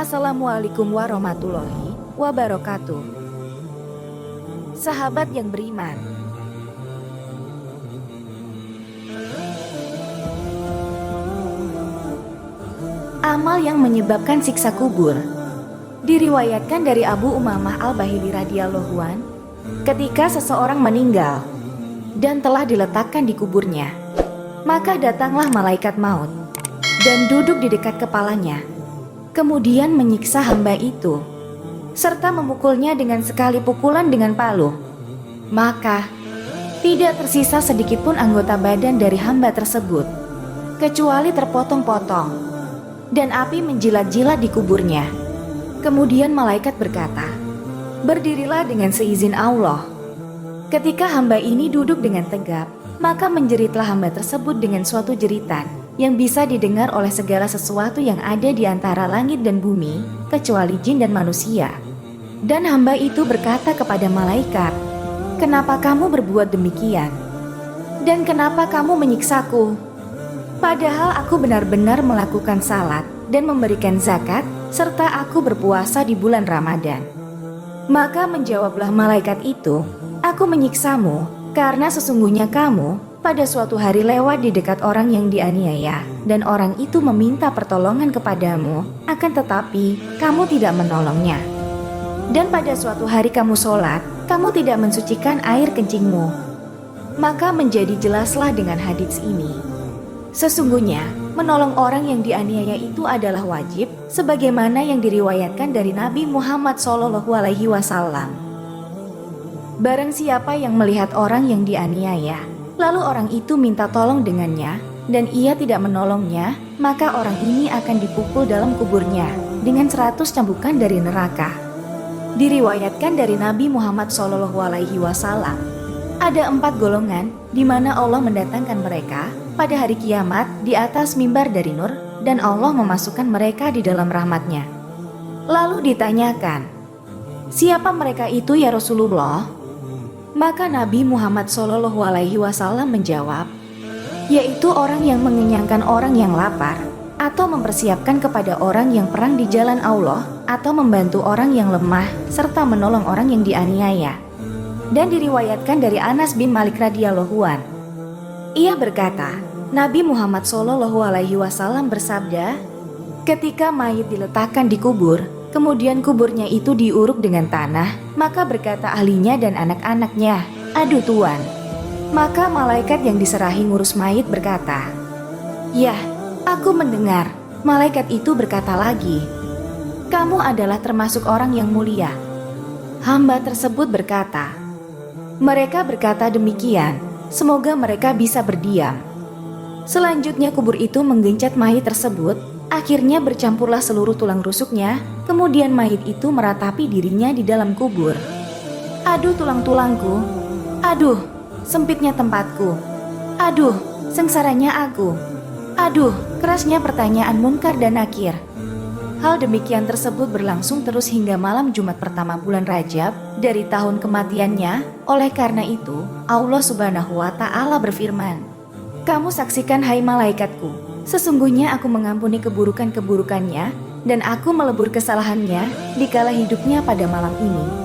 Assalamualaikum warahmatullahi wabarakatuh. Sahabat yang beriman, amal yang menyebabkan siksa kubur. Diriwayatkan dari Abu Umamah Al-Bahili radhiyallahu an, ketika seseorang meninggal dan telah diletakkan di kuburnya, maka datanglah malaikat maut dan duduk di dekat kepalanya, kemudian menyiksa hamba itu, serta memukulnya dengan sekali pukulan dengan palu. Maka tidak tersisa sedikitpun anggota badan dari hamba tersebut, kecuali terpotong-potong, dan api menjilat-jilat di kuburnya. Kemudian malaikat berkata, "Berdirilah dengan seizin Allah." Ketika hamba ini duduk dengan tegap, maka menjeritlah hamba tersebut dengan suatu jeritan yang bisa didengar oleh segala sesuatu yang ada di antara langit dan bumi, kecuali jin dan manusia. Dan hamba itu berkata kepada malaikat, "Kenapa kamu berbuat demikian? Dan kenapa kamu menyiksaku? Padahal aku benar-benar melakukan salat dan memberikan zakat, serta aku berpuasa di bulan Ramadan." Maka menjawablah malaikat itu, "Aku menyiksamu karena sesungguhnya kamu pada suatu hari lewat di dekat orang yang dianiaya, dan orang itu meminta pertolongan kepadamu, akan tetapi kamu tidak menolongnya. Dan pada suatu hari kamu sholat, kamu tidak mensucikan air kencingmu." Maka menjadi jelaslah dengan hadits ini, sesungguhnya menolong orang yang dianiaya itu adalah wajib, sebagaimana yang diriwayatkan dari Nabi Muhammad SAW. Barang siapa yang melihat orang yang dianiaya, lalu orang itu minta tolong dengannya, dan ia tidak menolongnya, maka orang ini akan dipukul dalam kuburnya dengan 100 cambukan dari neraka. Diriwayatkan dari Nabi Muhammad SAW, ada 4 golongan di mana Allah mendatangkan mereka pada hari kiamat di atas mimbar dari nur, dan Allah memasukkan mereka di dalam rahmatnya. Lalu ditanyakan, "Siapa mereka itu ya Rasulullah?" Maka Nabi Muhammad SAW menjawab, "Yaitu orang yang mengenyangkan orang yang lapar, atau mempersiapkan kepada orang yang perang di jalan Allah, atau membantu orang yang lemah, serta menolong orang yang dianiaya." Dan diriwayatkan dari Anas bin Malik radhiyallahu an, ia berkata, Nabi Muhammad SAW bersabda, ketika mayit diletakkan di kubur, kemudian kuburnya itu diuruk dengan tanah, maka berkata ahlinya dan anak-anaknya, "Aduh Tuan." Maka malaikat yang diserahi ngurus mayit berkata, "Ya, aku mendengar." Malaikat itu berkata lagi, "Kamu adalah termasuk orang yang mulia." Hamba tersebut berkata, "Mereka berkata demikian, semoga mereka bisa berdiam." Selanjutnya kubur itu menggencat mayit tersebut. Akhirnya bercampurlah seluruh tulang rusuknya, kemudian mayit itu meratapi dirinya di dalam kubur. "Aduh tulang-tulangku, aduh sempitnya tempatku, aduh sengsaranya aku, aduh kerasnya pertanyaan Munkar dan Nakir." Hal demikian tersebut berlangsung terus hingga malam Jumat pertama bulan Rajab dari tahun kematiannya. Oleh karena itu, Allah Subhanahu wa Ta'ala berfirman, "Kamu saksikan hai malaikatku, sesungguhnya aku mengampuni keburukan-keburukannya, dan aku melebur kesalahannya dikala hidupnya pada malam ini."